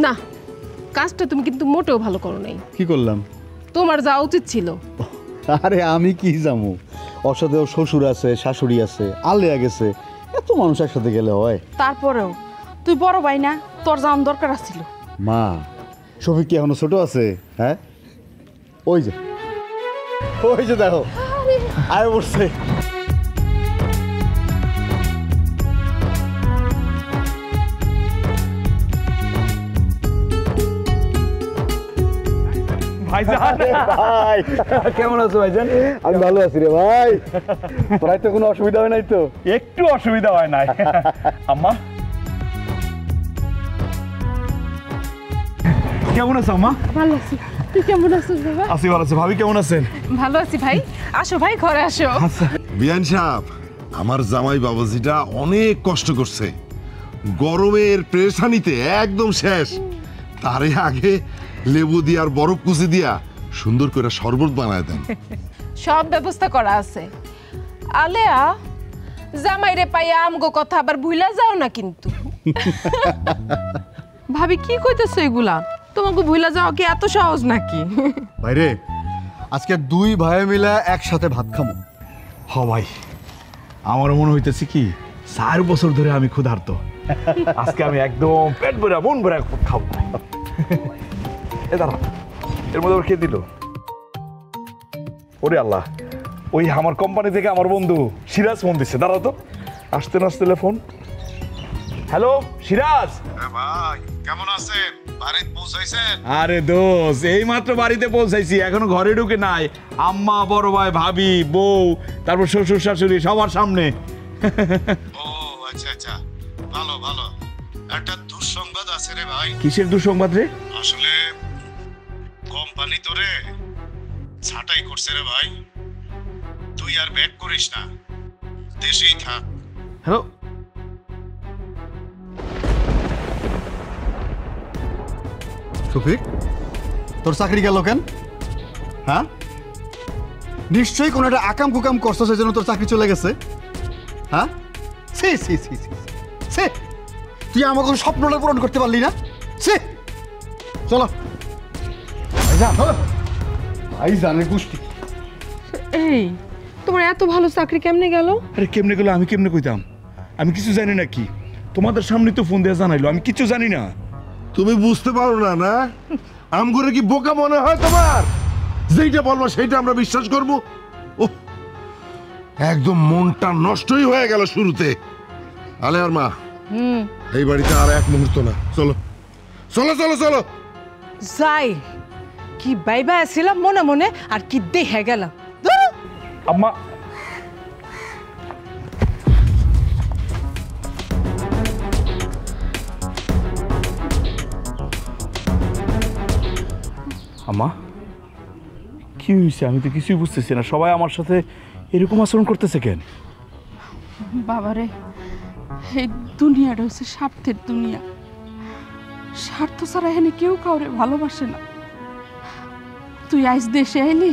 না, কাজটা তুমি কিন্তু মোটেও ভালো করো নাই। কি করলাম? তোমার যাওয়া উচিত ছিল। আরে আমি কি যাবো, ওর সাথে ওর শ্বশুর আছে, শাশুড়ি আছে, আলেয়া গেছে, এত মানুষ একসাথে গেলে হয়? তারপরেও তুই বড় ভাই না, তোর যাওয়ার দরকার ছিল। মা, শফিক কি এখনো ছোট আছে? হ্যাঁ, ওই যে দেখো আয় বসছে। ভাই কেমন আছো ভাইজান? আমি ভালো আছি রে ভাই। প্রায় তো কোনো অসুবিধা হয় নাই তো? একটু অসুবিধা হয় নাই। আম্মা কেমন আছো? আম্মা ভালো আছি, তুই কেমন আছিস বাবা? আছি ভালো আছি। ভাবি কেমন আছেন? ভালো আছি ভাই। আসো ভাই, ঘরে আসো। বিয়ান সাহেব, আমার জামাই বাবাজিটা অনেক কষ্ট করছে, গরমের প্রেশানিতে একদম শেষ। তারে আগে লেবু দিয়া আর বরফ কুচি দিয়া সুন্দর করে শরবত বানায় দেন। সব ব্যবস্থা করা আছে। আলেয়া, জামাইরে পাইয়া আমগো কথা আবার ভুলা যাও না কিন্তু। ভাবি কি কইতেছো এগুলা? তোমাকে ভুলা যাও কি এত সহজ নাকি? ভাইরে, আজকে দুই ভাই মিলে একসাথে ভাত খাবো। হ ভাই, আমার মনে হইতেছে কি 4 বছর ধরে আমি ক্ষুধার্ত, আজকে আমি একদম পেট ভরে মন ভরে খাবো। এ দাঁড়া, এর মধ্যে খেয়ে দিল। ওরে আল্লাহ, ওই আমার কোম্পানি থেকে আমার বন্ধু সিরাজ ফোন দিচ্ছে। দাঁড়াও তো, আসতে না আসতে ফোন। হ্যালো সিরাজ ভাই, কেমন আছেন? বাড়িতে পৌঁছাইছেন? আরে দোস্ত, এই মাত্র বাড়িতে পৌঁছাইছি, এখনো ঘরে ঢুকে নাই। আম্মা, বড় ভাই, ভাবি, বউ, তারপর শ্বশুর শাশুড়ি সবার সামনে। ও আচ্ছা আচ্ছা, ভালো ভালো। একটা দুঃসংবাদ আছে রে ভাই। কিসের দুঃসংবাদ রে? আসলে কোম্পানি তোরে ছাঁটাই করছে রে ভাই। তুই আর ব্যাক করিস না, দেশেই থাক। হ্যালো, শফিক, তোর চাকরি গেল কেন? হ্যাঁ, নিশ্চয়ই কোনো একটা আকাম কুকাম করছো, সেই জন্য তোর চাকরি চলে গেছে। হ্যাঁ, সে সে সে সে তুই আমাকে স্বপ্নটা পূরণ করতে পারলি না? সে চলো ভাই জানে গোষ্ঠী। এই, তোমার এত ভালো চাকরি কেমনে গেল? আরে কেমনে গেলো আমি কেমনে কইতাম? আমি কিছু জানি না। কি তোমাদের সামনে তো ফোন দিয়ে জানাইলো, আমি কিছু জানি না। তুমি বুঝতে পারো না? না আমগরে কি বোকা মনে হয় তোমার? যেইটা বলবো সেইটা আমরা বিশ্বাস করবো? ওহ, একদম মনটা নষ্টই হয়ে গেল শুরুতে। আলেয়ার মা, এই বাড়িতে আর এক মুহূর্ত না। চলো চলো চলো চলো যাই, কি বাইবা ছিলাম মনে মনে, আর কি দেখে গেলাম। আম্মা, আম্মা কি হয়েছে? আমি তো কিছুই বুঝতেছি না। সবাই আমার সাথে এরকম আচরণ করতেছে কেন? বাবারে, এই দুনিয়াটা হচ্ছে স্বার্থের দুনিয়া। স্বার্থ ছাড়া এখানে কেউ কাউরে ভালোবাসে না। তুই আজ দেশে আইলি,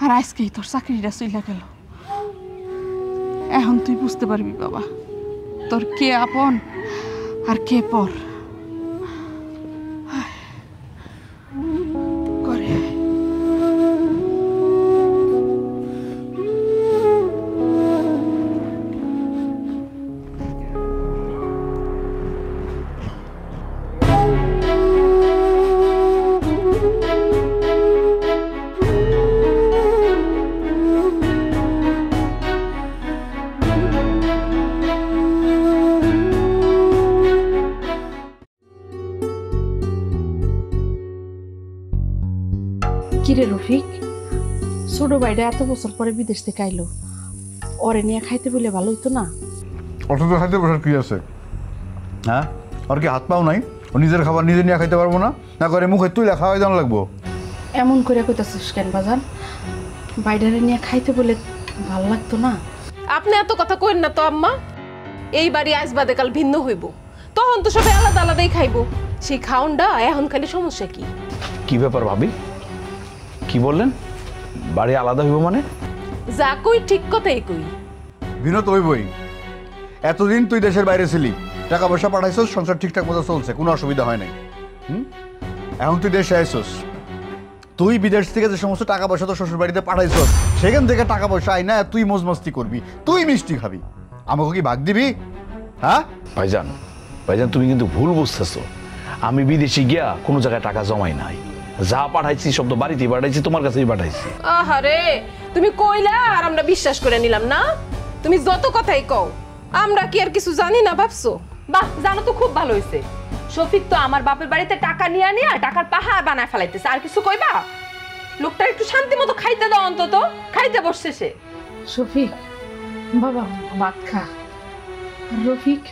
আর আজকেই তোর চাকরিটা চলে গেল। এখন তুই বুঝতে পারবি বাবা, তোর কে আপন আর কে পর। করে কিরে রফিক, ছোট ভাইটা এত বছর পরে বিদেশ থেকে আইলো, ওরে নিয়ে খাইতে বলে ভালো হইতো না? অথচ খাইতে বসার কি আছে? হ্যাঁ, আর কি হাত পাও নাই? ও নিজের খাবার নিজে নিয়ে খাইতে পারবো না? না করে মুখে তুই খাওয়াই দাম লাগবো? এমন করে কইতাছিস কেন বাজান? বাইরে নিয়ে খাইতে বলে ভালো লাগতো না? আপনি এত কথা কইন না তো আম্মা। এই বাড়ি আজ বাদে কাল ভিন্ন হইব, তখন তো সবাই আলাদা আলাদাই খাইব। সেই খাওনটা এখন খালি সমস্যা কি? কি ব্যাপার ভাবি, কি বললেন? বাড়ি আলাদা হইব মানে? যা কই ঠিক কথাই কই। বিনোদ ওই বই, এতদিন তুই দেশের বাইরে ছিলি, টাকা পয়সা পাঠাইছস, সংসার ঠিকঠাক মতো চলছে, কোনো অসুবিধা হয় নাই। এখন তুই দেশে আইসোস, তুই বিদেশ থেকে যে সমস্ত টাকা পয়সা তোর শ্বশুর বাড়িতে পাঠাইছস সেখান থেকে টাকা পয়সা আই না তুই মজমস্তি করবি, তুই মিষ্টি খাবি, আমাকে কি ভাগ দিবি? হ্যাঁ ভাইজান, ভাইজান তুমি কিন্তু ভুল বুঝতেছো। আমি বিদেশে গিয়া কোনো জায়গায় টাকা জমাই নাই, যা পাঠাইছি সব তো বাড়িতেই পাঠাইছি, তোমার কাছেই পাঠাইছি। আহারে তুমি কইলা আর আমরা বিশ্বাস করে নিলাম না? তুমি যত কথাই কও আমরা কি আর কিছু জানি না ভাবছো? বাহ, জানো তো খুব ভালো হয়েছে। শফিক তো আমার বাপের বাড়িতে টাকা নিয়ে নিয়ে টাকার পাহাড় বানায় ফেলাইতেছে। আর কিছু কইবা? লোকটার একটু শান্তি মতো খাইতে দাও, অন্তত খাইতে বসছে সে। শফিক বাবা ভাত খা, আর রফিক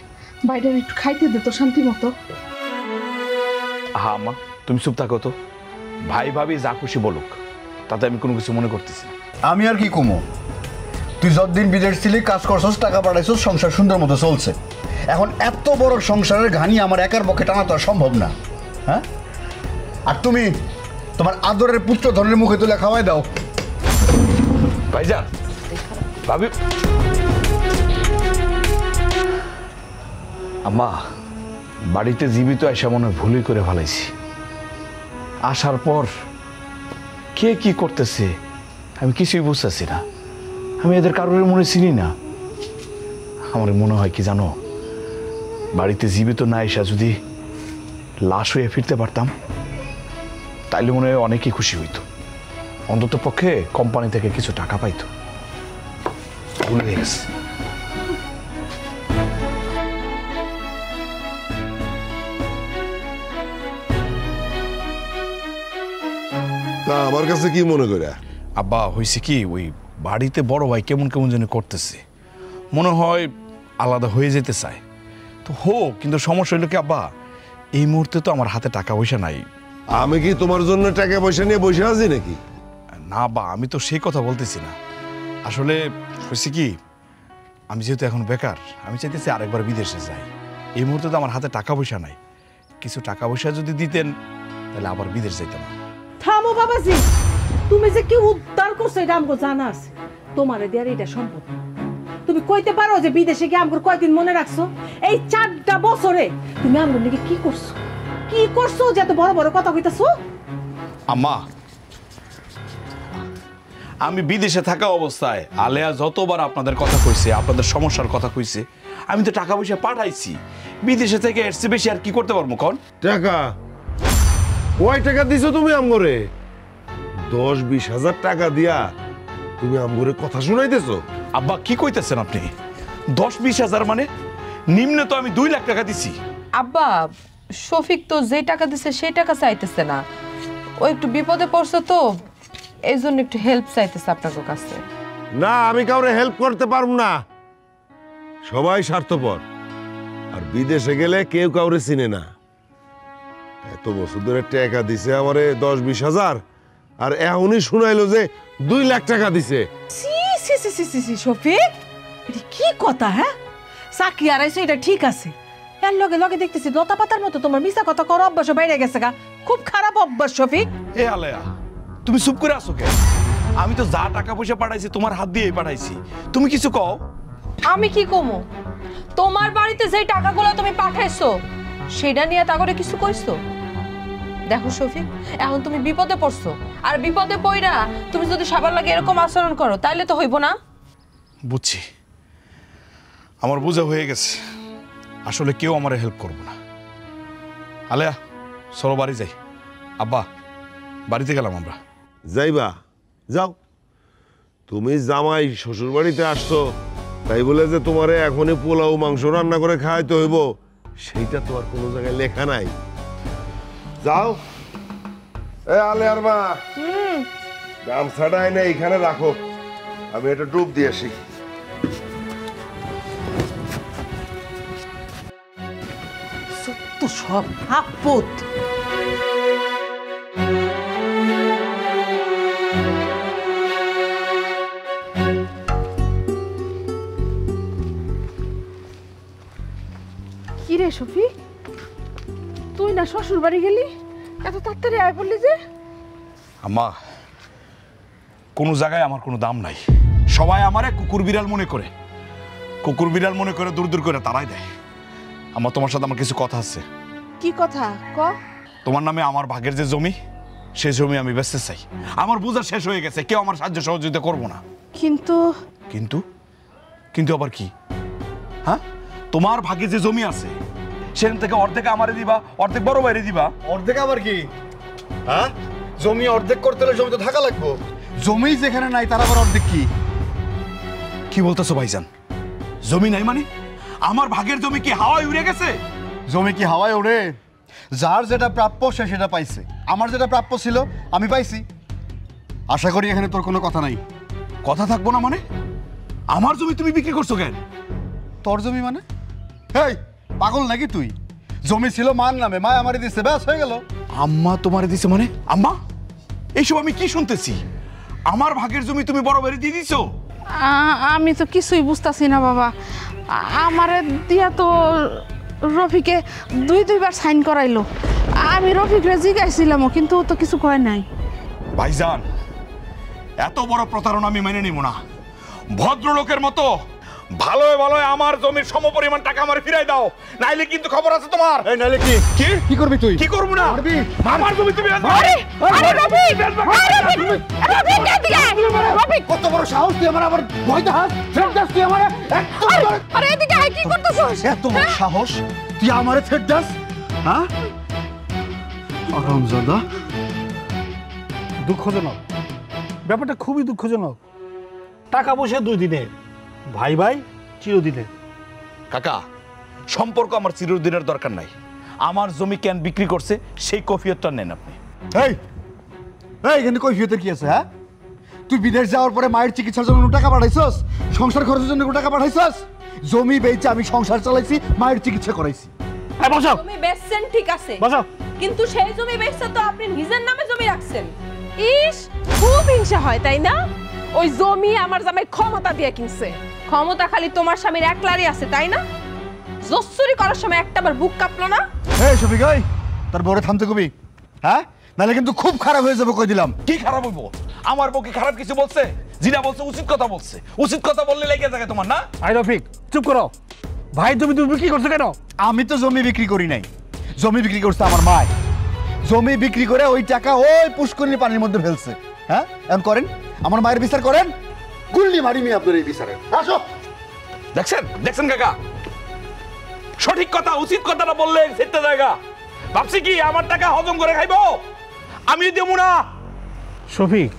বাইরে একটু খাইতে দে তো শান্তি মতো। হ্যাঁ মা, তুমি চুপ থাকো তো। ভাই ভাবি যা খুশি বলুক, তাতে আমি কোনো কিছু মনে করতেছি না। আমি আর কি কমো, তুই যতদিন বিদেশ ছিলি কাজ করছস, টাকা পাঠাইছস, সংসার সুন্দর মতো চলছে। এখন এত বড় সংসারের ঘানি আমার একার পক্ষে টানা তো আর সম্ভব না। হ্যাঁ, আর তুমি তোমার আদরের পুত্র ধনের মুখে তুলে খাওয়াই দাও। ভাইজান, ভাবি, আম্মা বাড়িতে জীবিত এসে মনে হয় ভুলই করে ফেলাইছি। আসার পর কে কি করতেছে আমি কিছুই বুঝতেছি না। আমি এদের কারোর মনে চিনি না। আমার মনে হয় কি জানো, বাড়িতে জীবিত না এসে যদি লাশ হয়ে ফিরতে পারতাম তাইলে মনে হয় অনেকেই খুশি হইতো, অন্তত পক্ষে কোম্পানি থেকে কিছু টাকা পাইতো। ভুলে গেছে। তা আমার কাছে কি মনে করে? আব্বা হয়েছে কি, ওই বাড়িতে বড় ভাই কেমন কেমন যেন করতেছে, মনে হয় আলাদা হয়ে যেতে চায়। তো হোক, কিন্তু সমস্যা হইলো কি আব্বা, এই মুহূর্তে তো আমার হাতে টাকা পয়সা নাই। আমি কি তোমার জন্য টাকা পয়সা নিয়ে বসে আছি নাকি? না বা, আমি তো সেই কথা বলতেছি না। আসলে হয়েছে কি, আমি যেহেতু এখন বেকার, আমি চাইতেছি আরেকবার বিদেশে যাই। এই মুহূর্তে তো আমার হাতে টাকা পয়সা নাই। কিছু টাকা পয়সা যদি দিতেন তাহলে আবার বিদেশ যাইতাম। থামো বাবাজি, তুমি যে কি উদ্ধার করছো এটা আমাকে জানা আছে। তোমারে দেয়ার এটা সম্ভব। তুমি কইতে পারো যে বিদেশে গিয়ে আমাকে কয়দিন মনে রাখছো? এই 4টা বছরে তুমি আমার লিগে কি করছো? কি করছো যে এত বড় বড় কথা কইতাছো? আম্মা, আমি বিদেশে থাকা অবস্থায় আলেয়া যতবার আপনাদের কথা কইছে, আপনাদের সমস্যার কথা কইছে, আমি তো টাকা পয়সা পাঠাইছি। বিদেশে থেকে এসছে বেশি আর কি করতে পারবো কন? টাকা কয় টাকা দিছো তুমি আমগরে? 10-20 হাজার টাকা দিয়া তুমি আমগরে কথা শুনাইতেছো? আব্বা কি কইতেছেন আপনি? 10-20 হাজার মানে নিম্ন তো আমি 2 লাখ টাকা দিছি। আব্বা, শফিক তো যে টাকা দিছে সেই টাকা চাইতেছে না, ও একটু বিপদে পড়ছে তো এই জন্য একটু হেল্প চাইতেছে আপনার কাছে। না, আমি কাউরে হেল্প করতে পারবো না। সবাই স্বার্থপর, আর বিদেশে গেলে কেউ কাউরে চিনে না। এত বছর ধরে টাকা দিছে আমারে 10-20 হাজার, আর এখনই শুনাইলো যে 2 লাখ টাকা দিছে। সি সি সি সি সি সি শফিক, এটা কি কথা? হ্যাঁ, চাকরি আড়াইছো এটা ঠিক আছে, এর লগে লগে দেখতেছি লতা পাতার মতো তোমার মিছা কথা কর অভ্যাস বাইরে গেছে গা। খুব খারাপ অভ্যাস শফিক। এ আলেয়া, তুমি চুপ করে আসো কেন? আমি তো যা টাকা পয়সা পাঠাইছি তোমার হাত দিয়েই পাঠাইছি, তুমি কিছু কও। আমি কি কমু? তোমার বাড়িতে যে টাকাগুলো তুমি পাঠাইছো সেটা নিয়ে তা করে কিছু কইছো? দেখো শফিক, এখন তুমি বিপদে পড়ছো, আর বিপদে পড়া তুমি যদি সবার লাগে এরকম আচরণ করো তাইলে তো হইব না। বুঝছি, আমার বোঝা হয়ে গেছে। আসলে কেউ আমার হেল্প করবো না। আলেয়া চলো বাড়ি যাই। আব্বা, বাড়িতে গেলাম আমরা। যাইবা? যাও। তুমি জামাই শ্বশুর বাড়িতে আসছো তাই বলে যে তোমারে এখনই পোলাও মাংস রান্না করে খাওয়াইতে হইব সেইটা তো আর কোনো জায়গায় লেখা নাই। যাও। এ আলেয়ার মা, গামছাটা এনে এইখানে রাখো, আমি এটা ডুব দিয়ে আসি। সত্য সব আপদ। কি রে শফি, তুই না শ্বশুর বাড়ি গেলি, এত তাড়াতাড়ি আয় বললি যে? আম্মা, কোনো জায়গায় আমার কোনো দাম নাই। সবাই আমারে কুকুর বিড়াল মনে করে, কুকুর বিড়াল মনে করে দূর দূর করে তারাই দেয়। আমার তোমার সাথে আমার কিছু কথা আছে। কি কথা ক? তোমার নামে আমার ভাগের যে জমি, সে জমি আমি বেচতে চাই। আমার বোঝা শেষ হয়ে গেছে, কেউ আমার সাহায্য সহযোগিতা করবো না। কিন্তু কিন্তু কিন্তু আবার কি? হ্যাঁ, তোমার ভাগে যে জমি আছে সেখান থেকে অর্ধেক আমারে দিবা, অর্ধেক বড় বাইরে দিবা। অর্ধেক আবার কি? হ্যাঁ, জমি অর্ধেক করতে হলে জমি তো থাকা লাগবো। জমি যেখানে নাই তার আবার অর্ধেক কি? কি বলতেছো ভাইজান? জমি নাই মানে? আমার ভাগের জমি কি হাওয়ায় উড়ে গেছে? জমি কি হাওয়ায় ওড়ে? যার যেটা প্রাপ্য সে সেটা পাইছে। আমার যেটা প্রাপ্য ছিল আমি পাইছি। আশা করি এখানে তোর কোনো কথা নাই। কথা থাকবো না মানে? আমার জমি তুমি বিক্রি করছো কেন? তোর জমি মানে? হেই, পাগল নাকি তুই? জমি ছিল মার নামে, মা আমারে দিছে, ব্যাস হয়ে গেল। আম্মা তোমারে দিছে মানে? আম্মা, এইসব আমি কি শুনতেছি? আমার ভাগের জমি তুমি বড় বাইরে দিয়ে দিছো? আমি তো কিছুই বুঝতাছি না বাবা। আমারে দিয়া তো রফিকে দুইবার সাইন করাইলো। আমি রফিকরে জিজ্ঞাসিলামও, কিন্তু ও তো কিছু কয় নাই। ভাইজান, এত বড় প্রতারণা আমি মেনে নিব না। ভদ্রলোকের মতো ভালোয় ভালোয় আমার জমির সমপরিমাণ টাকা আমার ফিরাই দাও, নাইলে কিন্তু খবর আছে তোমার। এই নাইলে কি? কি কি করবি তুই? কি করব না? মারবি? আমার জমি তুমি আরে রফিক, রফিক এদিকে আয়। রফিক, কত বড় সাহস তুই আমার আবার ভয় দেখাস? ফেরত দাস তুই আমারে? আরে এদিকে আয়, কি করতেছস? এত বড় সাহস তুই আমারে ফেরত দাস? হ্যাঁ, আরামজাদা। দুঃখজনক, ব্যাপারটা খুবই দুঃখজনক। টাকা পয়সা 2 দিনের, ভাই ভাই চিরদিনের। কাকা, সম্পর্ক আমার চিরদিনের দরকার নাই। আমার জমি কেন বিক্রি করছে সেই কফিয়তটা নেন আপনি। এই এই, এখানে কৈফিয়তের কি আছে? হ্যাঁ, তুই বিদেশ যাওয়ার পরে মায়ের চিকিৎসার জন্য টাকা পাঠাইছস, সংসার খরচের জন্য টাকা পাঠাইছস। জমি বেচে আমি সংসার চালাইছি, মায়ের চিকিৎসা করাইছি। এই বসাও, জমি বেচছেন ঠিক আছে, বসাও। কিন্তু সেই জমি বেচছে তো আপনি নিজের নামে জমি রাখছেন। ইস, খুব হিংসা হয় তাই না? ওই জমি আমার জামাই ক্ষমতা দিয়ে কিনছে। ক্ষমতা খালি তোমার স্বামীর একলারই আছে তাই না? জসুরি করার সময় একটাবার বুক কাঁপলো না? এই শফিক, ওই তোর বউরে থামতে কবি? হ্যাঁ, নাহলে কিন্তু খুব খারাপ হয়ে যাবে, কই দিলাম। কি খারাপ হইব? আমার বউ কি খারাপ কিছু বলছে? যেটা বলছে উচিত কথা বলছে। উচিত কথা বললে লেগে থাকে তোমার না? আই রফিক, চুপ করো। ভাই জমি তুমি বিক্রি করছো কেন? আমি তো জমি বিক্রি করি নাই, জমি বিক্রি করছে আমার মা। জমি বিক্রি করে ওই টাকা ওই পুষ্করিণী পানির মধ্যে ফেলছে। হ্যাঁ, এখন করেন, আমার মায়ের বিচার করেন। গুল্লি মারি মি আপনার এই বিচারে। আসো। দেখছেন দেখছেন কাকা, সঠিক কথা উচিত কথাটা বললে সেটা জায়গা। ভাবছি কি আমার টাকা হজম করে খাইবো? আমি দেবো না। শফিক,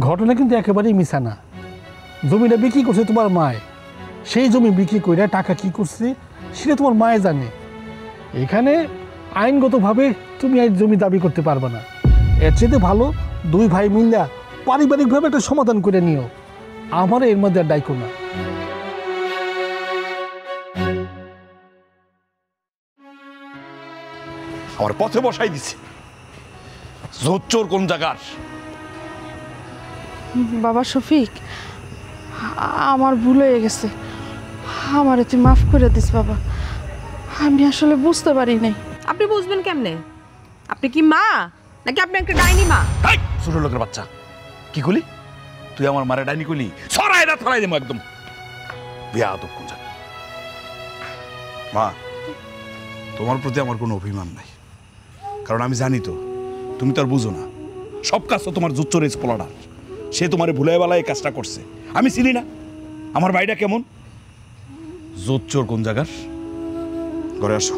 ঘটনা কিন্তু একেবারেই মিছা না। জমিটা বিক্রি করছে তোমার মায়। সেই জমি বিক্রি করে টাকা কি করছে সেটা তোমার মায়ে জানে। এখানে আইনগতভাবে তুমি এই জমি দাবি করতে পারবে না। এর চেয়ে ভালো 2 ভাই মিল্লা পারিবারিকভাবে একটা সমাধান করে নিও। আমার এর মধ্যে আর ডাইকো না। আমার পথে বসাই দিছে। জোচ্চোর কোন জায়গার? বাবা শফিক, আমার ভুল হয়ে গেছে। আমারে তুই মাফ করে দিস বাবা। আমি আসলে বুঝতে পারি নাই। আপনি বুঝবেন কেমনে? আপনি কি মা নাকি আপনি একটা ডাইনি মা? হাই, ছোট লোকের বাচ্চা, কি কইলি তুই? আমার মারে ডাইনি কইলি? ছড়াই না ছড়াই দেবো একদম। বিয়া তো কোন জায়গা? মা, তোমার প্রতি আমার কোনো অভিমান নাই, কারণ আমি জানি তো তুমি তো আর বুঝো না। সব কাজ তো তোমার জুচ্চোর পোলাডার। সে তোমার ভুলাই বেলায় এই কাজটা করছে। আমি চিনি না আমার ভাইটা কেমন। জোচ্চোর কোন জায়গার? ঘরে আসো।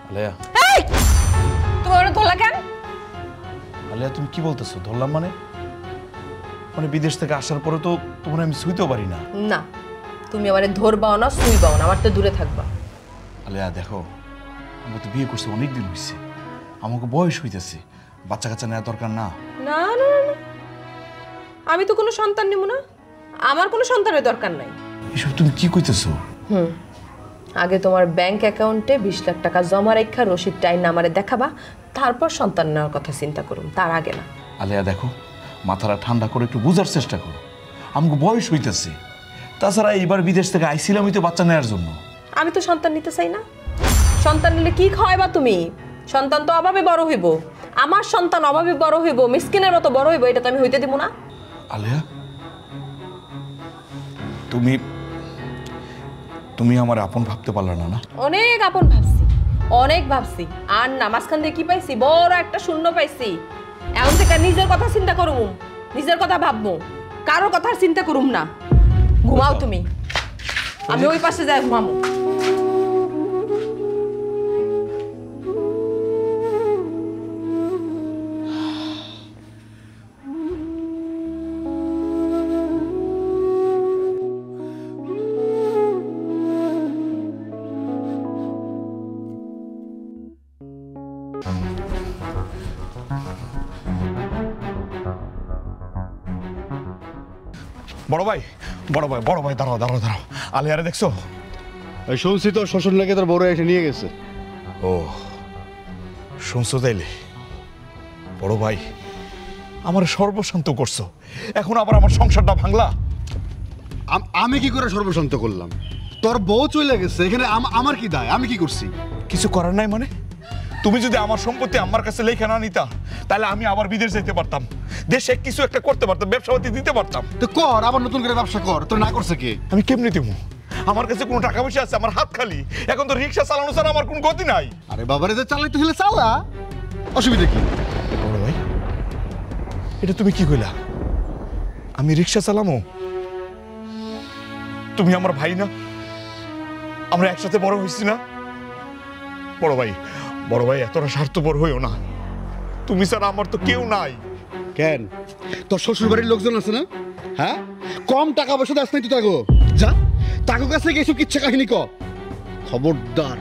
আলেয়া, তুমি ওরা ধরলা কেন? আলেয়া তুমি কি বলতেছো? ধরলাম মানে? মানে বিদেশ থেকে আসার পরে তো তোমার আমি শুইতেও পারি না। না, তুমি আমারে ধরবাও না, শুইবাও না, আমার তো দূরে থাকবা। আলেয়া দেখো, আমরা তো বিয়ে করছি অনেক দিন হয়েছে, আমাকে বয়স হইতেছে, বাচ্চা কাচ্চা নেওয়া দরকার না। না না না, আমি তো কোনো সন্তান নেব না, আমার কোনো সন্তানের দরকার নাই। এসব তুমি কি কইতেছো? আগে তোমার ব্যাংক অ্যাকাউন্টে 20 লাখ টাকা জমা রেখা রসিদ টাইন আমারে দেখাবা, তারপর সন্তান নেওয়ার কথা চিন্তা করুম, তার আগে না। আলেয়া দেখো, মাথাটা ঠান্ডা করে একটু বোঝার চেষ্টা করো, আমাকে বয়স হইতেছে। তাছাড়া এইবার বিদেশ থেকে আইছিলাম তো বাচ্চা নেওয়ার জন্য। আমি তো সন্তান নিতে চাই না। সন্তান নিলে কি খাওয়াইবা তুমি? সন্তান তো অভাবে বড় হইব, আমার সন্তান অভাবে বড় হইব, মিসকিনের মতো বড় হইব, এটা তো আমি হইতে দিব না। আলিয়া, তুমি তুমি আমার আপন ভাবতে পারলা না? না, অনেক আপন ভাবছি, অনেক ভাবছি। আর না, মাঝখান দিয়ে কি পাইছি? বড় একটা শূন্য পাইছি। এখন থেকে নিজের কথা চিন্তা করুম, নিজের কথা ভাববো, কারোর কথা চিন্তা করুম না। ঘুমাও তুমি, আমি ওই পাশে যাই ঘুমামো। বড় ভাই, বড় ভাই, বড় ভাই, দাঁড়াও দাঁড়াও দাঁড়াও। আলিয়ারে দেখছো? শুনছি তোর শ্বশুর নাকি তোর বড় এসে নিয়ে গেছে। ও, শুনছো তাইলে? বড় ভাই, আমার সর্বশান্ত করছো, এখন আবার আমার সংসারটা ভাঙলা। আমি কি করে সর্বশান্ত করলাম? তোর বউ চলে গেছে, এখানে আমার কি দায়? আমি কি করছি? কিছু করার নাই মানে? তুমি যদি আমার সম্পত্তি আমার কাছে লেখা না নিতা, তাহলে আমি আবার বিদেশ যেতে পারতাম, দেশে কিছু একটা করতে পারতাম, ব্যবসাপাতি দিতে পারতাম। তো কর, আবার নতুন করে ব্যবসা কর। তোর না করছে কে? আমি কেমনি দেবো? আমার কাছে কোনো টাকা পয়সা আছে? আমার হাত খালি। এখন তো রিক্সা চালানো ছাড়া আমার কোনো গতি নাই। আরে বাবারে, যে চালাইতে হলে চালা, অসুবিধা কি? বড় ভাই, এটা তুমি কি কইলা? আমি রিক্সা চালামো? তুমি আমার ভাই না? আমরা একসাথে বড় হয়েছি না? বড় ভাই, বড় ভাই, এতটা স্বার্থপর হইও না। তুমি স্যার, আমার তো কেউ নাই। কেন, তোর শ্বশুর বাড়ির লোকজন আছে না? হ্যাঁ, কম টাকা পয়সা দাস নাই তো তাগো? যা, তাগো কাছে গেছো, কিচ্ছা কাহিনী ক। খবরদার,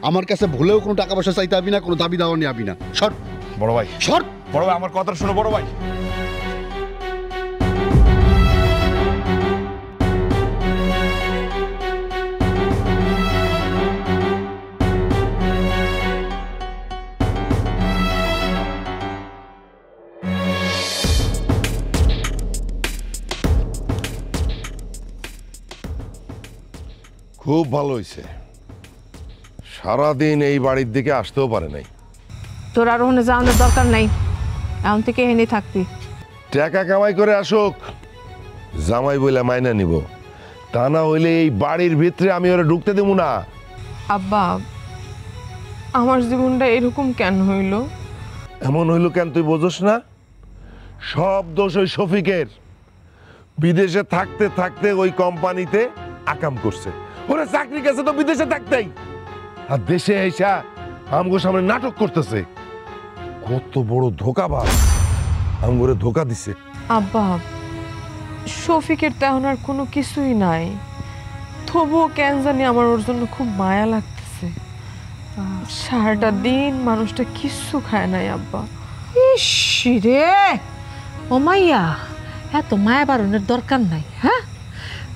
আমার কাছে ভুলেও কোনো টাকা পয়সা চাইতে আবি না, কোনো দাবি দাওয়া নিয়ে আবি না। সর বড় ভাই, সর। বড় ভাই, আমার কথা শোনো বড় ভাই। খুব ভালো হয়েছে, সারাদিন এই বাড়ির দিকে আসতেও পারে নাই। তোর আর ওখানে যাওয়ানোর দরকার নাই, এখন থেকে এখানেই থাকবি। টাকা কামাই করে আসুক, জামাই বলে মাইনা নিব, তা না হইলে এই বাড়ির ভিতরে আমি ওরা ঢুকতে দেবো না। আব্বা, আমার জীবনটা এরকম কেন হইল? এমন হইল কেন তুই বোঝস না? সব দোষ ওই শফিকের। বিদেশে থাকতে থাকতে ওই কোম্পানিতে আকাম করছে, ওরা চাকরি গেছে তো বিদেশে থাকতেই, আর দেশে এসা আমগো সামনে নাটক করতেছে। কত বড় ধোকাবাজ, আমগোরে ধোকা দিছে। আব্বা, শফিকের তেমন আর কোনো কিছুই নাই, তবুও কেন জানি আমার ওর জন্য খুব মায়া লাগতেছে। সারাটা দিন মানুষটা কিচ্ছু খায় নাই আব্বা। ইস রে, ও মাইয়া, এত মায়া বারণের দরকার নাই। হ্যাঁ,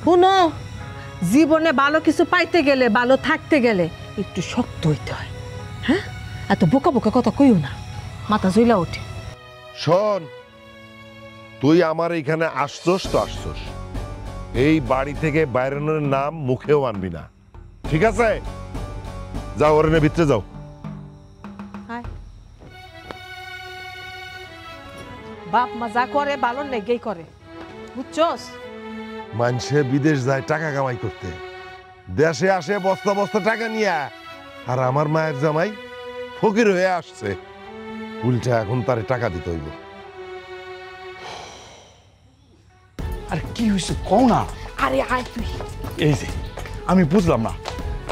শুনো, জীবনে ভালো কিছু পাইতে গেলে, ভালো থাকতে গেলে একটু শক্ত হইতে হয়। হ্যাঁ, এত বোকা বোকা কথা কইও না, মাথা জ্বলা ওঠে। শোন, তুই আমার এখানে আসছস তো আসছস, এই বাড়ি থেকে বাইরানোর নাম মুখেও আনবি না, ঠিক আছে? যাও, ওরে ভিতরে যাও। বাপ মা যা করে ভালো লেগেই করে, বুঝছস? মানুষে বিদেশ যায় টাকা কামাই করতে, দেশে আসে বস্তা বস্তা টাকা নিয়ে, আর আমার মায়ের জামাই ফকির হয়ে আসছে, উল্টা এখন তারে টাকা দিতে হইব। আর কি হয়েছে কও না? আরে আয় তুই। এই যে, আমি বুঝলাম না,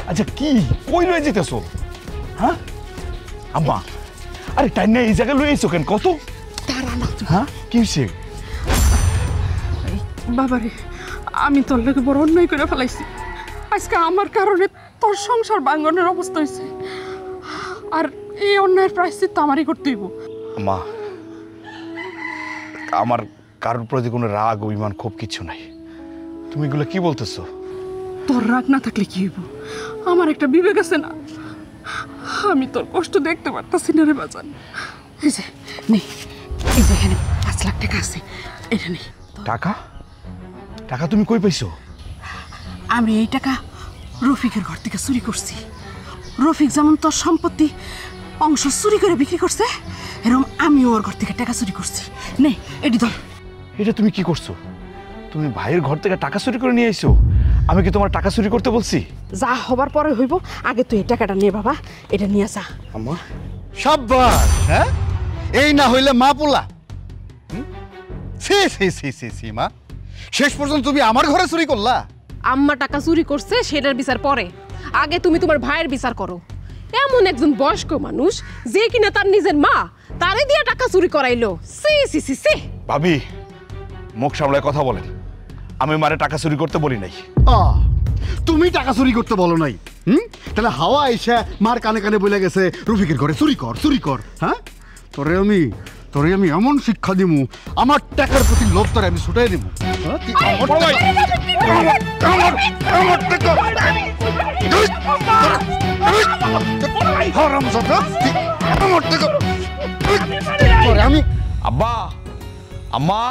আচ্ছা কি কই লয়ে যেতেছো? হ্যাঁ আম্মা, আরে টাইম না এই জায়গায় লয়ে এসো কেন? কত তারা না তুই। হ্যাঁ, কি হয়েছে? বাবারে, আমি তোর লাগে বড় অন্যায় করে ফেলাইছি। আজকে আমার কারণে তোর সংসার ভাঙনের অবস্থা হয়েছে, আর এই অন্যায়ের প্রায়শ্চিত্ত আমারই করতে হইব। মা, আমার কারোর প্রতি কোনো রাগ অভিমান খুব কিছু নাই। তুমি এগুলো কি বলতেছো? তোর রাগ না থাকলে কি হইব? আমার একটা বিবেক আছে না? আমি তোর কষ্ট দেখতে পারতাছি না রে বাজান। এই যে নে, এই যে এখানে 5 লাখ টাকা আছে, এটা নে। টাকা? টাকা তুমি কই পাইছো? আমি এই টাকা রফিকের ঘর থেকে চুরি করছি। রফিক যেমন তোর সম্পত্তি অংশ চুরি করে বিক্রি করছে এরকম আমিও ওর ঘর থেকে টাকা চুরি করছি। নে এটি ধর। এটা তুমি কি করছো? তুমি ভাইয়ের ঘর থেকে টাকা চুরি করে নিয়ে আইছো? আমি কি তোমার টাকা চুরি করতে বলছি? যা হবার পরে হইব, আগে তুই এই টাকাটা নিয়ে বাবা, এটা নিয়ে যা। আম্মা সাব্বাস। হ্যাঁ, এই না হইলে মা পোলা। সি সি সি সি সি মা, শেষ পর্যন্ত তুমি আমার ঘরে চুরি করলা? আম্মা টাকা চুরি করছে সেটার বিচার পরে, আগে তুমি তোমার ভাইয়ের বিচার করো। এমন একজন বয়স্ক মানুষ যে কিনা তার নিজের মা তারে দিয়ে টাকা চুরি করাইলো। সি সি সি সি। ভাবি, মুখ সামলায় কথা বলেন। আমি মারে টাকা চুরি করতে বলি নাই। তুমি টাকা চুরি করতে বলো নাই? তাহলে হাওয়া আইসা মার কানে কানে বলে গেছে রফিকের ঘরে চুরি কর চুরি কর। হ্যাঁ, তোরে আমি এমন শিক্ষা দিমু, আমার টাকার প্রতি লোভ তোরে আমি ছুটাই দিমু। আমি আব্বা, আম্মা,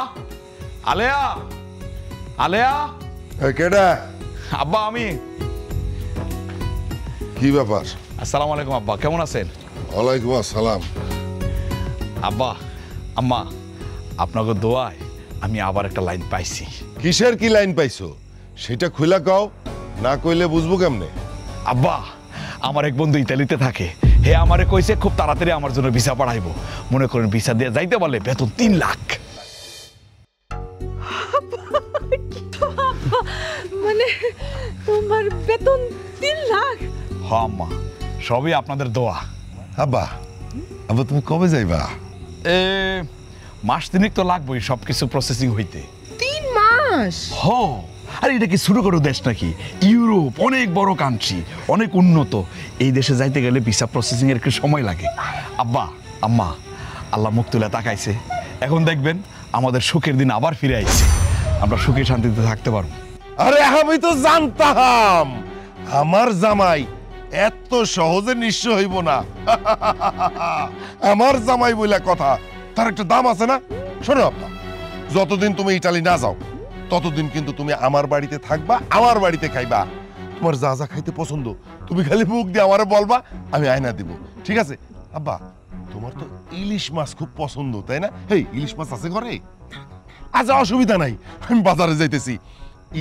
আলেয়া, আলেয়া। কেডা? আব্বা আমি। কি ব্যাপার? আসসালামু আলাইকুম আব্বা, কেমন আছেন? ওয়ালাইকুম আসসালাম। আব্বা, আম্মা, আপনাকে দোয়ায় আমি আবার একটা লাইন পাইছি। কিসের কি লাইন পাইছো সেটা খুইলা কও, না কইলে বুঝবো কেমনে? আব্বা, আমার এক বন্ধু ইতালিতে থাকে, হে আমারে কইছে খুব তাড়াতাড়ি আমার জন্য ভিসা পাঠাইবো। মনে করেন ভিসা দিয়ে যাইতে পারলে বেতন 3 লাখ। মানে তোমার বেতন 3 লাখ? হ আম্মা, সবই আপনাদের দোয়া। আব্বা, আব্বা তুমি কবে যাইবা? মাস 3 তো লাগবেই সবকিছু প্রসেসিং হইতে। 3 মাস? হ, আরে এটা কি ছোট করে দেশ নাকি? ইউরোপ অনেক বড় কান্ট্রি, অনেক উন্নত। এই দেশে যাইতে গেলে ভিসা প্রসেসিং এর একটু সময় লাগে। আব্বা, আম্মা, আল্লাহ মুখ তুলে তাকাইছে, এখন দেখবেন আমাদের সুখের দিন আবার ফিরে আইছে, আমরা সুখে শান্তিতে থাকতে পারবো। আরে আমি তো জানতাম আমার জামাই এত সহজে নিঃস্ব হইব না। আমার জামাই বলে কথা, তার একটা দাম আছে না? শোনো আব্বা, যতদিন তুমি ইটালি না যাও ততদিন কিন্তু তুমি আমার বাড়িতে থাকবা, আমার বাড়িতে খাইবা। তোমার যা যা খাইতে পছন্দ তুমি খালি মুখ দিয়ে আমারে বলবা, আমি আয়না দিব, ঠিক আছে? আব্বা, তোমার তো ইলিশ মাছ খুব পছন্দ, তাই না? এই ইলিশ মাছ আছে ঘরে? আচ্ছা, অসুবিধা নাই, আমি বাজারে যাইতেছি।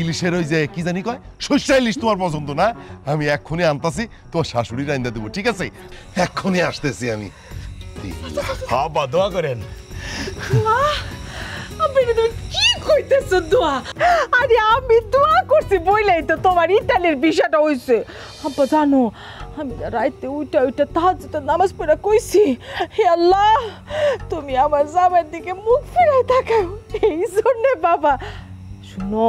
ইলিশের ওই যে কি জানি কয়, সর্ষে ইলিশ তোমার পছন্দ না? আমি এক্ষুনি আনতাছি, তোমার শাশুড়ি রাইন্দা দেবো, ঠিক আছে? এক্ষুনি আসতেছি আমি। হ্যাঁ বা, দোয়া করেন। আপনি তুমি কি কইতেছো দোয়া? আরে আমি দোয়া করছি বইলাই তো তোমার ইতালির ভিসাটা হইছে। আব্বা জানো, আমি রাইতে উইটা তাহাজ্জুদের নামাজ পড়া কইছি, হে আল্লাহ তুমি আমার জামাইয়ের দিকে মুখ ফিরাই তাকাও। এই জন্য বাবা শুনো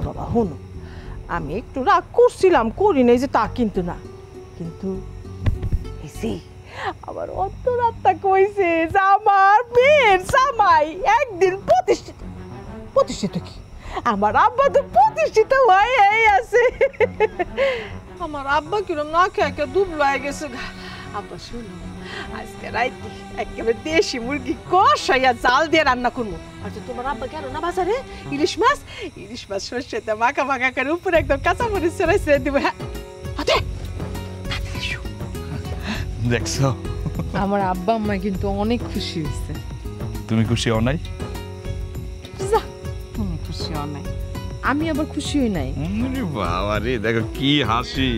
বাবা শুনো, আমি একটু রাগ করছিলাম, করি নাই যে তা কিন্তু না, কিন্তু আমার অন্তরাত্মা কইছে যে আমার মেয়ের জামাই একদিন প্রতিষ্ঠিত কি আমার আব্বা তো প্রতিষ্ঠিত হয়ে আছে। আমার আব্বা কিরম না খেয়ে দুবলো হয়ে গেছে। আব্বা শুনো, আজকে রাইতে একেবারে দেশি মুরগি কষাইয়া জাল দিয়ে রান্না করবো। আর তোমার আব্বা গেল না বাজারে ইলিশ মাছ সর্ষেতে মাখা মাখা করে উপরে একদম কাঁচা মরিচ ছড়াইছে দিব। হ্যাঁ দেখছো, আমার আব্বা আম্মা কিন্তু অনেক খুশি হয়েছে। তুমি খুশি হও নাই? তুমি খুশি হও নাই, আমি আবার খুশি হই নাই। বাবা রে, দেখো কি হাসি।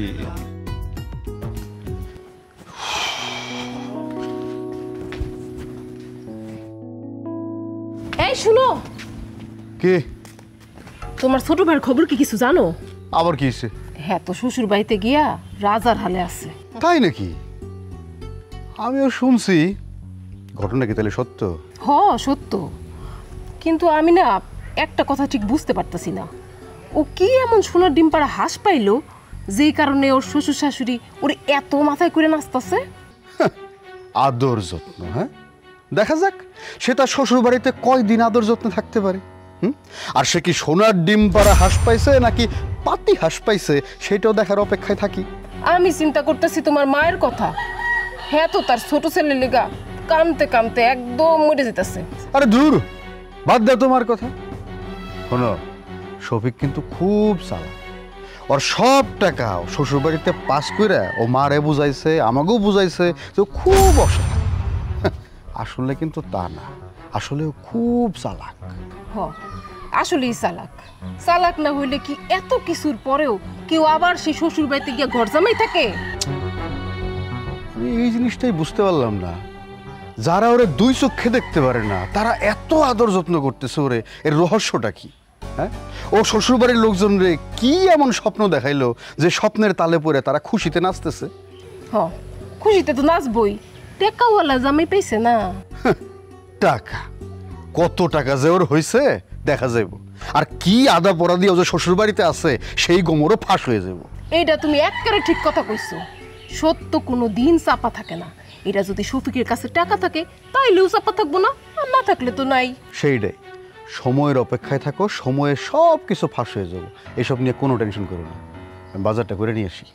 এই শুনো, কে? তোমার ছোট ভাইয়ের খবর কি কিছু জানো? আবার কি হইছে? হ্যাঁ, তো শ্বশুর বাড়িতে গিয়া রাজার হালে আছে। তাই নাকি? আমিও শুনছি। ঘটনা কি তাহলে সত্য? হ সত্য, কিন্তু আমি না একটা কথা ঠিক বুঝতে পারতাছি না, ও কি এমন সোনার ডিম পাড়া হাঁস পাইলো যেই কারণে ওর শ্বশুর শাশুড়ি ওর এত মাথায় করে নাচতেছে। আদর যত্ন, হ্যাঁ দেখা যাক সে তার শ্বশুর বাড়িতে কয়দিন আদর যত্নে থাকতে পারে। আর সে কি সোনার ডিম পাড়া হাঁস পাইছে নাকি পাতি হাঁস পাইছে সেটাও দেখার অপেক্ষায় থাকি। আমি চিন্তা করতেছি তোমার মায়ের কথা। হ্যাঁ, তো তার ছোট ছেলে লেগা কানতে কানতে একদম মরে যেতেছে। আরে দূর, বাদ দাও তোমার কথা। শোনো, শফিক কিন্তু খুব চালাক। ও ওর সব টাকা শ্বশুর বাড়িতে পাস করে ও মারে বুঝাইছে, আমাকেও বুঝাইছে যে ও খুব অসহায়। আসলে কিন্তু তা না, আসলে ও খুব চালাক। হ, আসলেই চালাক। চালাক না হইলে কি এত কিছুর পরেও কেউ আবার সেই শ্বশুর বাড়িতে গিয়ে ঘর জামাই থাকে? আমি এই জিনিসটাই বুঝতে পারলাম না, যারা ওরে দুই চোখে দেখতে পারে না তারা এত আদর যত্ন করতেছে ওরে, এর রহস্যটা কি? হ্যাঁ, ও শ্বশুরবাড়ির লোকজন রে কি এমন স্বপ্ন দেখাইলো যে স্বপ্নের তালে পড়ে তারা খুশিতে নাচতেছে? হ, খুশিতে তো নাচবই, টাকাওয়ালা জামাই পাইছে না। টাকা, কত টাকা যে ওর হয়েছে দেখা যাইব, আর কি আদা পড়া দিয়ে ও যে শ্বশুরবাড়িতে আছে সেই গোমরও ফাঁস হয়ে যাব। এইটা তুমি একেবারে ঠিক কথা কইছো। সত্য কোনো দিন চাপা থাকে না। এটা যদি শফিকের কাছে টাকা থাকে তাইলেও চাপা থাকবো না, আর না থাকলে তো নাই। সেইটাই, সময়ের অপেক্ষায় থাকো, সময়ে সব কিছু ফাঁস হয়ে যাবো। এসব নিয়ে কোনো টেনশন করো না, আমি বাজারটা করে নিয়ে আসি।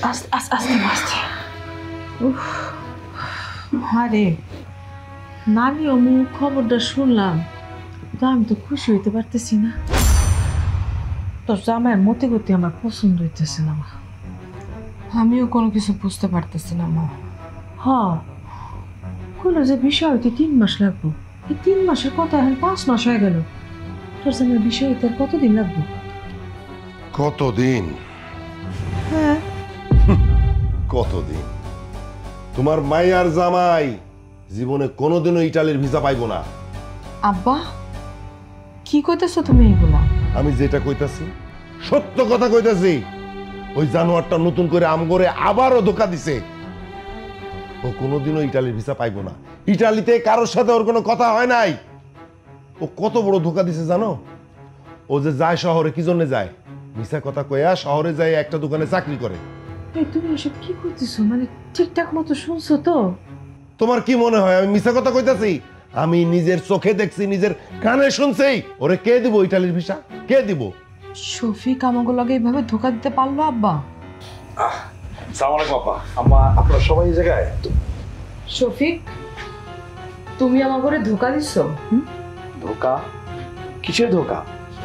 আস্তে আস্তে আস্তে আস্তে। আরে নানি অমুক খবরটা শুনলাম, তো আমি তো খুশি হইতে পারতেছি না। তোর জামাইয়ের মতে গতি আমার পছন্দ হইতেছে না মা। আমিও কোনো কিছু বুঝতে পারতেছি না মা। হ, কইলো যে বিষয় হইতে 3 মাস লাগবো। এই 3 মাসের কথা এখন 5 মাস হয়ে গেল। তোর জামাইয়ের বিষয় হইতে আর কতদিন লাগবে? কতদিন? হ্যাঁ, কতদিন? তোমার মাইয়ার জামাই জীবনে কোনোদিনও ইটালির ভিসা পাইবো না। আব্বা, কি কইতেছো তুমি এগুলা? আমি যেটা কইতাছি সত্য কথা কইতাছি। ওই জানোয়ারটা নতুন করে আমগরে আবারও ধোকা দিছে। ও কোনোদিনও ইটালির ভিসা পাইবো না। ইটালিতে কারোর সাথে ওর কোনো কথা হয় নাই। ও কত বড় ধোকা দিছে জানো? ও যে যায় শহরে, কি জন্য যায়? মিছা কথা কইয়া শহরে যায় একটা দোকানে চাকরি করে। এই তুমি এসব কি করতেছো? মানে ঠিকঠাক মতো শুনছো তো? তোমার কি মনে হয় আমি মিছা কথা কইতাছি? আমি নিজের চোখে দেখছি, নিজের কানে শুনছি। ওরে কে দিব ইটালির ভিসা? কে দিব? শফিক আমাকে লগে এইভাবে ধোকা দিতে পারলো আব্বা? সালাম আলাইকুম আপা, আম্মা, আপনারা সবাই এই জায়গায়? শফিক, তুমি আমাকে ধোকা দিছো? ধোকা? কিসের ধোকা?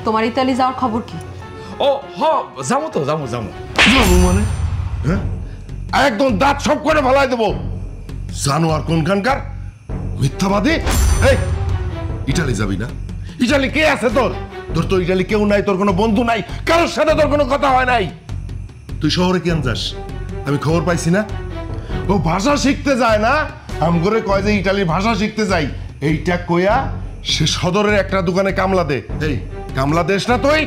তোমার ইতালি যাওয়ার খবর কি? ও হ, যাবো তো, যাবো যাবো। মানে হ্যাঁ, একদম দাঁত সব করে ফেলাই দেবো। জানোয়ার কোনখানকার মিথ্যাবাদী। এই ইটালি যাবি না? ইটালি কে আছে তোর? তোর তো ইটালি কেউ নাই, তোর কোনো বন্ধু নাই, কারোর সাথে তোর কোনো কথা হয় নাই। তুই শহরে কেন যাস? আমি খবর পাইছি না। ও ভাষা শিখতে যায় না, আমগরে কয় যে ইটালির ভাষা শিখতে যাই। এইটা কইয়া সে সদরের একটা দোকানে কামলা দে। এই কামলা দেশ না তুই?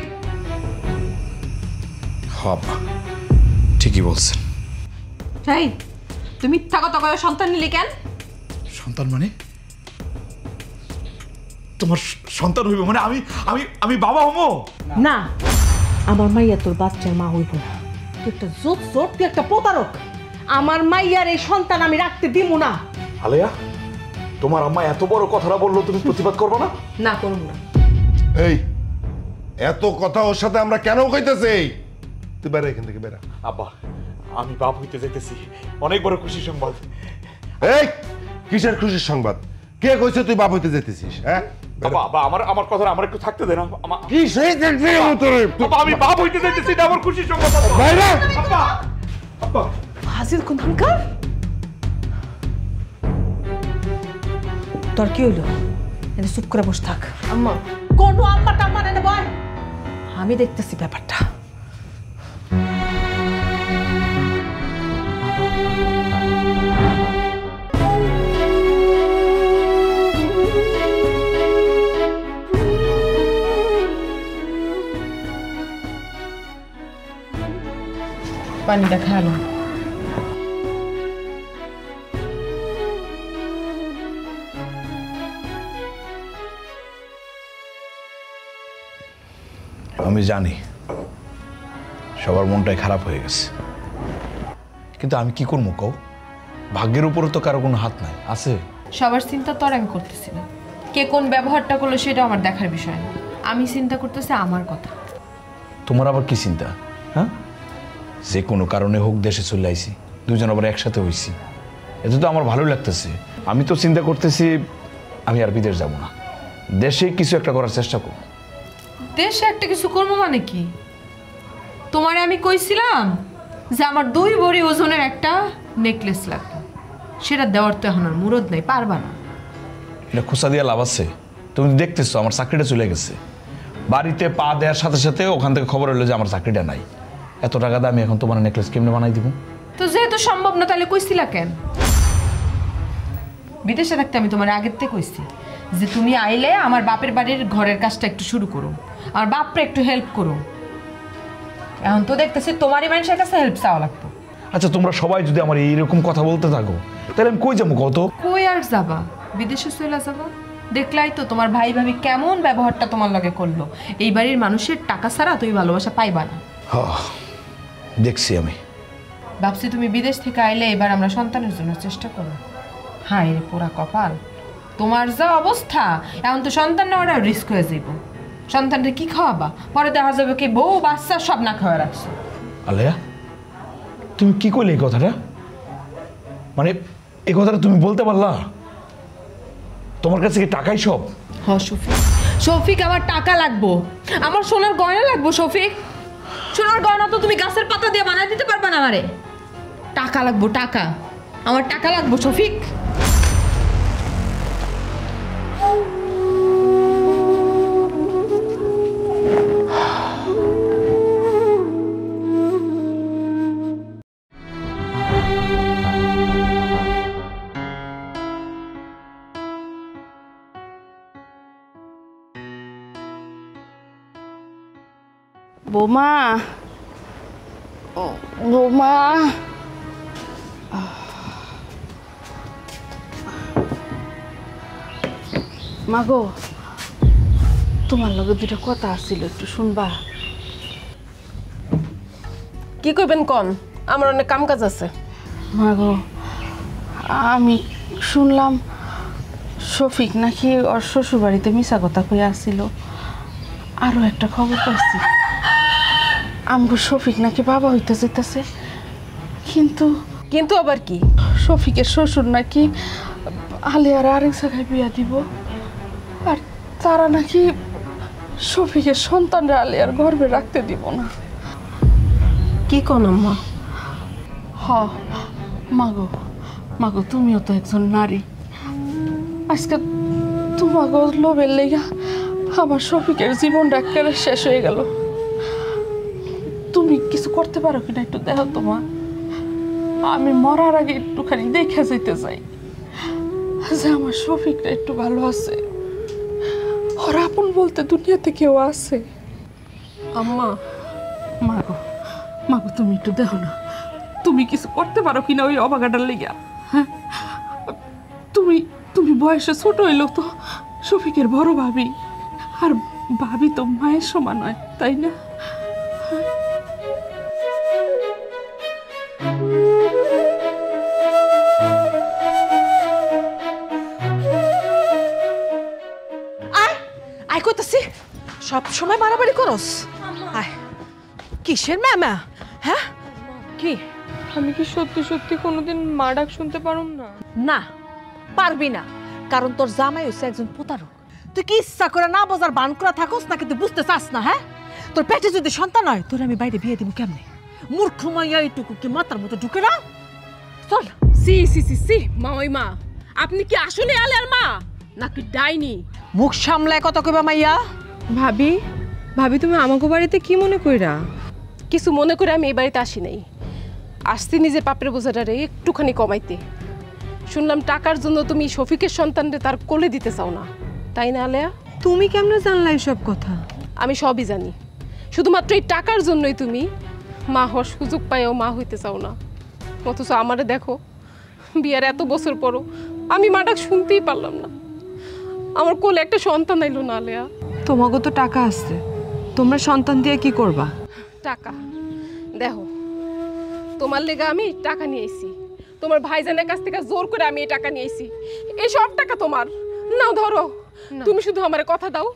আপা ঠিকই বলছেন। তাই তুমি মিথ্যা কথা কয়ে সন্তান নিলে কেন? সন্তান মানে? তোমার সন্তান হইব মানে আমি আমি আমি বাবা হমো? না, আমার মাইয়া তোর বাচ্চার মা হইব না। তুই একটা জোট জোট, তুই একটা প্রতারক। আমার মাইয়ার এই সন্তান আমি রাখতে দিব না। আলেয়া, তোমার আম্মা এত বড় কথাটা বললো, তুমি প্রতিবাদ করবে না? না, করুন না। এই এত কথা ওর সাথে আমরা কেন কইতেছি? তুই বেড়া এখান থেকে, বেড়া। আব্বা, আমি বাপ হইতে যাইতেছি, অনেক বড় খুশি সংবাদ। এই কিসের খুশির সংবাদ? কে কইছে তুই বাপ হইতে যেতেছিস? হ্যাঁ বাবা, বাবা, আমার কথা আমার একটু থাকতে দেন। কি সেই দেখবি তোরে? বাবা, আমি বাপ হইতে যাইতেছি, এটা আমার খুশি সংবাদ। বাইরে আব্বা, আব্বা। হাজির কোনখানকার? তোর কি হইলো? এনে চুপ করে বসে থাক। আম্মা, কোনো আম্মা টাম্মা নেই বল, আমি দেখতেছি ব্যাপারটা। পানিটা খালো। আমি জানি সবার মনটাই খারাপ হয়ে গেছে, কিন্তু আমি কি করবো কও? ভাগ্যের উপরে তো কারো কোনো হাত নাই, আছে? সবার চিন্তা তো আর আমি করতেছি না। কে কোন ব্যবহারটা করলো সেটা আমার দেখার বিষয় না। আমি চিন্তা করতেছি আমার কথা। তোমার আবার কি চিন্তা? হ্যাঁ, যে কোনো কারণে হোক দেশে চলে আইছি, দুজন আবার একসাথে হইছি, এতে তো আমার ভালো লাগতেছে। আমি তো চিন্তা করতেছি আমি আর বিদেশ যাব না, দেশে কিছু একটা করার চেষ্টা করব। দেশে একটা কিছু করবো মানে কি? তোমারে আমি কইছিলাম যে আমার 2 ভরি ওজনের একটা নেকলেস লাগবে, সেটা দেওয়ার তো এখন আর মুরদ নাই, পারবা না। এটা খোঁচা দিয়ে লাভ আছে? তুমি দেখতেছো আমার চাকরিটা চলে গেছে, বাড়িতে পা দেওয়ার সাথে সাথে ওখান থেকে খবর হলো যে আমার চাকরিটা নাই। এত টাকা দিয়ে আমি এখন তোমার নেকলেস কেমনে বানাই দিব? তো যেহেতু সম্ভব না তাহলে কইছিলা কেন? বিদেশে থাকতে আমি তোমার আগের থেকে কইছি যে তুমি আইলে আমার বাপের বাড়ির ঘরের কাজটা একটু শুরু করো, আমার বাপরে একটু হেল্প করো। এখন তো দেখতেছি তোমারই মানুষের কাছে হেল্প চাওয়া লাগতো। আচ্ছা তোমরা সবাই যদি আমার এইরকম কথা বলতে থাকো তাহলে আমি কই যাবো কত? কই আর যাবা? বিদেশে চলে যাবা। দেখলাই তো তোমার ভাই ভাবি কেমন ব্যবহারটা তোমার লগে করলো। এই বাড়ির মানুষের টাকা ছাড়া তুমি ভালোবাসা পাইবা না। দেখছি আমি। ভাবছি তুমি বিদেশ থেকে আইলে এবার আমরা সন্তানের জন্য চেষ্টা করো। হায় রে পোড়া কপাল, তোমার যা অবস্থা এখন তো সন্তান নেওয়াটা রিস্ক হয়ে যাইব। সন্তানটা কি খাওয়াবা? পরে দেখা যাবে কি বউ বাচ্চা সব না খাওয়া রাখছো। আলেয়া তুমি কি করলে এই কথাটা? মানে এই কথাটা তুমি বলতে পারলা? তোমার কাছে কি টাকাই সব? শফিক, শফিক আমার টাকা লাগবো, আমার সোনার গয়না লাগবো। শফিক, সোনার গয়না তো তুমি গাছের পাতা দিয়ে বানাই দিতে পারবা না আমারে। টাকা লাগবো, টাকা, আমার টাকা লাগবো শফিক। বৌমা, বৌমা, মাগো তোমার লগে দুটো কথা আসছিল, একটু শুনবা? কি কইবেন কন, আমার অনেক কাম কাজ আছে। মাগো আমি শুনলাম শফিক নাকি ওর শ্বশুর বাড়িতে মিশা কথা কই আসছিল। আরো একটা খবর পাইছি, আমগো শফিক নাকি বাবা হইতে যেতেছে। কিন্তু কিন্তু আবার কি? শফিকের শ্বশুর নাকি আলিয়ার আরেক জায়গায় বিয়া দিব, আর তারা নাকি শফিকের সন্তানরা আলিয়ার গর্ভে রাখতে দিব না। কি কোন আম্মা? হ মাগো, মাগো তুমিও তো একজন নারী। আজকে তোমাগো লোভের লেগা আমার শফিকের জীবনটা একেবারে শেষ হয়ে গেল। তুমি কিছু করতে পারো কিনা একটু দেখো তোমা। আমি মরার আগে একটুখানি দেখে যেতে চাই যে আমার শফিকটা একটু ভালো আছে, ওর আপন বলতে দুনিয়াতে কেউ আছে। আম্মা, মাগো, মাগো তুমি একটু দেখো না, তুমি কিছু করতে পারো কিনা ওই অবাগাটার লেগা। হ্যাঁ, তুমি তুমি বয়সে ছোট হইলো তো শফিকের বড় ভাবি, আর ভাবি তো মায়ের সমান হয়, তাই না? আয় কইতাছি সব সময় মারামারি করস। আয়, কিসের ম্যামা? হ্যাঁ কি? আমি কি সত্যি সত্যি কোনোদিন মা ডাক শুনতে পারুম না? না পারবি না, কারণ তোর জামাই হচ্ছে একজন প্রতারক। তুই কি ইচ্ছা করে না বোঝার বান করা থাকস নাকি তুই বুঝতে চাস না? হ্যাঁ, তোর পেটে যদি সন্তান হয় তোর আমি বাইরে বিয়ে দিব কেমনে? মূর্খ মাইয়া এইটুকু কি মাথার মতো ঢুকে না? চল। সি সি সি সি মা, ওই মা আপনি কি আসলে আলের মা নাকি ডাইনি? মুখ সামলায় কত কইবা মাইয়া? ভাবি, ভাবি তুমি আমাকে বাড়িতে কি মনে কইরা? কিছু মনে করে আমি এই বাড়িতে আসি নাই, আসছি নিজের পাপের বোঝাটারে একটুখানি কমাইতে। শুনলাম টাকার জন্য তুমি শফিকের সন্তানরে তার কোলে দিতে চাও না, তাই না আলেয়া? তুমি কেমনে জানলা এসব কথা? আমি সবই জানি, শুধুমাত্র এই টাকার জন্যই তুমি মা হওয়ার সুযোগ পাইও মা হইতে চাও না। অথচ আমারে দেখো, বিয়ার এত বছর পরও আমি মাটা শুনতেই পারলাম না, আমার কোলে একটা সন্তান আইলো না। আলেয়া, তোমাকে তো টাকা আছে, তোমরা সন্তান দিয়ে কি করবা? টাকা দেখো, তোমার লেগে আমি টাকা নিয়ে আইছি, তোমার ভাইজানের কাছ থেকে জোর করে আমি এই টাকা নিয়ে আইছি। এই সব টাকা তোমার নাও, ধরো। তুমি শুধু আমার কথা দাও,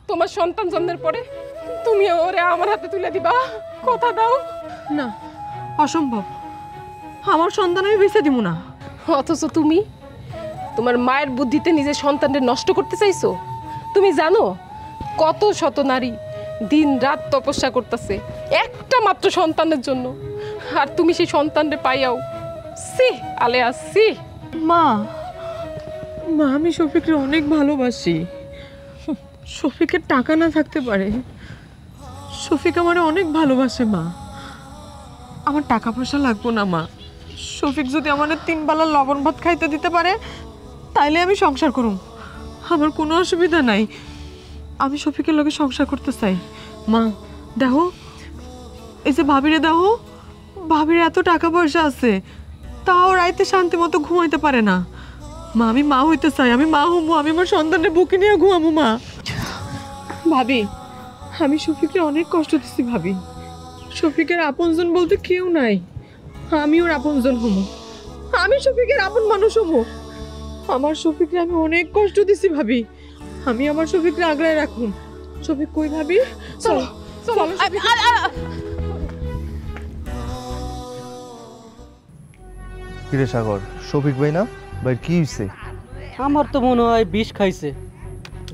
তোমার সন্তান জন্মের পরে তুমি ওরে আমার হাতে তুলে দিবা, কথা দাও। না, অসম্ভব, আমার সন্তান আমি বেঁচে দিব না। অথচ তুমি তোমার মায়ের বুদ্ধিতে নিজের সন্তানদের নষ্ট করতে চাইছো? তুমি জানো কত শত নারী দিন রাত তপস্যা করতেছে একটা মাত্র সন্তানের জন্য, আর তুমি সেই সন্তানরে পাইয়াও সি আলেয়া সি। মা মা আমি শফিককে অনেক ভালোবাসি। শফিকের টাকা না থাকতে পারে, শফিক আমার অনেক ভালোবাসে। মা আমার টাকা পয়সা লাগবো না মা। শফিক যদি আমার 3 বেলা লবণ ভাত খাইতে দিতে পারে তাইলে আমি সংসার করুম, আমার কোনো অসুবিধা নাই। আমি শফিকের লগে সংসার করতে চাই। মা দেখো এই যে ভাবিরে দেখো, ভাবির এত টাকা পয়সা আছে তাও রাইতে শান্তি মতো ঘুমাইতে পারে না। মা আমি মা হইতে চাই, আমি মা হমু, আমি আমার সন্তানের বুকে নিয়ে ঘুমাবো। মা ভাবি আমি শফিককে অনেক কষ্ট দিচ্ছি ভাবি। শফিকের আপনজন বলতে কেউ নাই, আমি ওর আপনজন হমু, আমি শফিকের আপন মানুষ হমু। আমার শফিককে আমি অনেক কষ্ট দিছি ভাবি, আমি আমার শফিককে আগলায় রাখুন। শফিক কই ভাবি? চলো চলো। কিরে সাগর, শফিক ভাই না ভাই কি হইছে? আমার তো মনে হয় বিষ খাইছে,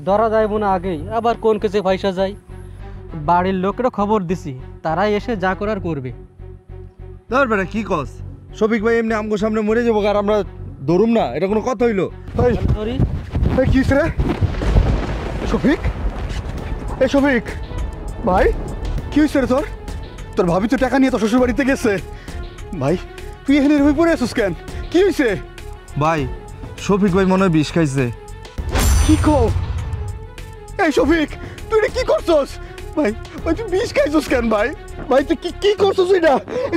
ধরা যায় মনে আগেই, আবার কোন কেসে ফাইসা যায়। বাড়ির লোকেরা খবর দিছি, তারাই এসে যা করার করবে। ধর বেটা কি কস? শফিক ভাই এমনি আমগো সামনে মরে যাবো আর আমরা ধরুম না, এটা কোনো কথা হইলো? সরি কি রে শফিক? এ শফিক ভাই কি হয়েছে রে তোর? তোর ভাবি তো টাকা নিয়ে তোর শ্বশুর বাড়িতে গেছে ভাই, তুই এখানে রুই পড়ে আছিস কেন? কি হয়েছে ভাই? শফিক ভাই মনে হয় বিষ খাইছে। কি কো? এই শফিক তুই এটা কি করছস? ভাই ভাই তুই বিষ খাইছস কেন ভাই? ভাই তুই কি করছস? এটা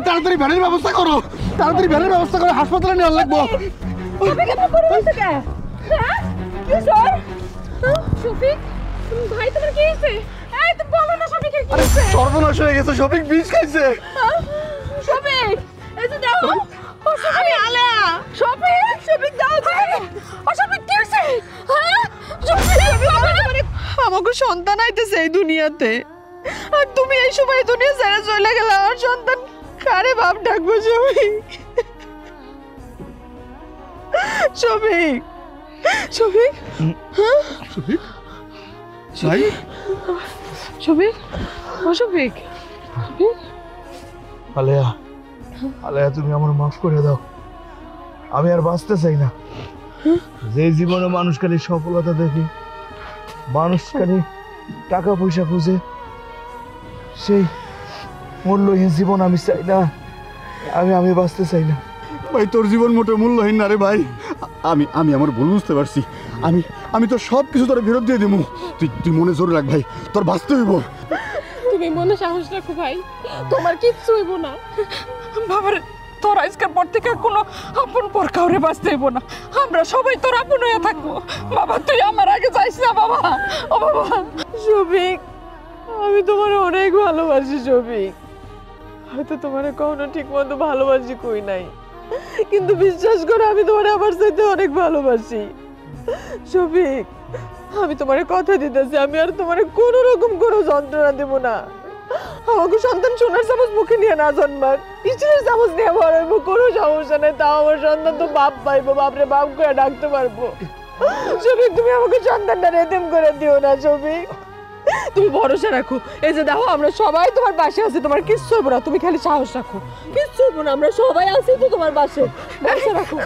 তাড়াতাড়ি ভ্যানের ব্যবস্থা করো, তাড়াতাড়ি ভ্যানের ব্যবস্থা করো, হাসপাতালে নেওয়া লাগবো। শফিক ভাই তোমার কি হয়েছে? এই তুমি বলো না শফিকের কি হয়েছে? সর্বনাশ হয়ে গেছে, শফিক বিষ খাইছে। শফিক এই যে দাও, আমি আলেয়া। শফিক শফিক দাও যে, ও শফিক কি হয়েছে? হ্যাঁ শফিক আমাকে সন্তান আইতেছে এই দুনিয়াতে, আর তুমি এই সময় দুনিয়া ছেড়ে চলে গেলে আমার সন্তান কারে বাপ ডাকবো? শফিক শফিক হ্যাঁ শফিক ভাই, শফিক ও শফিক। আলেয়া, আলেয়া তুমি আমার মাফ করে দাও, আমি আর বাঁচতে চাই না। যে জীবনে মানুষ খালি সফলতা দেখে, মানুষ খালি টাকা পয়সা খুঁজে, সেই মূল্যহীন জীবন আমি চাই না, আমি বাঁচতে চাই না। ভাই তোর জীবন মোটে মূল্যহীন না রে ভাই। আমি আমি আমার ভুল বুঝতে পারছি, আমি তোর সব কিছু তোর ফেরত দিয়ে দেবো। তুই মনে জোরে রাখ ভাই, তোর বাঁচতে হইব। তুমি মনে সাহস রাখো ভাই, তোমার কিচ্ছু হইব না। বাবার তোর আজকের পর থেকে কোনো আপন পর কাউরে বাঁচতে হইব না, আমরা সবাই তোর আপন হয়ে থাকবো। বাবা তুই আমার আগে যাইস না বাবা। ও বাবা শফিক আমি তোমার অনেক ভালোবাসি শফিক, হয়তো তোমার কখনো ঠিক মতো ভালোবাসি কই নাই, কিন্তু বিশ্বাস করো আমি তোমার আমার সাথে অনেক ভালোবাসি। শফিক আমি তোমার কথা দিতেছি, আমি আর তোমার কোনো রকম কোনো যন্ত্রণা দেব না। আমাকে সন্তান সোনার চামচ মুখে নিয়ে না জন্মাক, স্টিলের চামচ নিয়ে বড় হইব, কোনো সমস্যা নেই, তাও আমার সন্তান তো বাপ পাইবো, বাপরে বাপ করে ডাকতে পারবো। শফিক তুমি আমাকে সন্তানটা এতিম করে দিও না শফিক, তুমি ভরসা রাখো। এই যে দেখো আমরা সবাই তোমার পাশে আছি, তোমার কিচ্ছু হইব না, তুমি খালি সাহস রাখো, কিচ্ছু হইব না, আমরা সবাই আছি তো তোমার পাশে, ভরসা রাখো।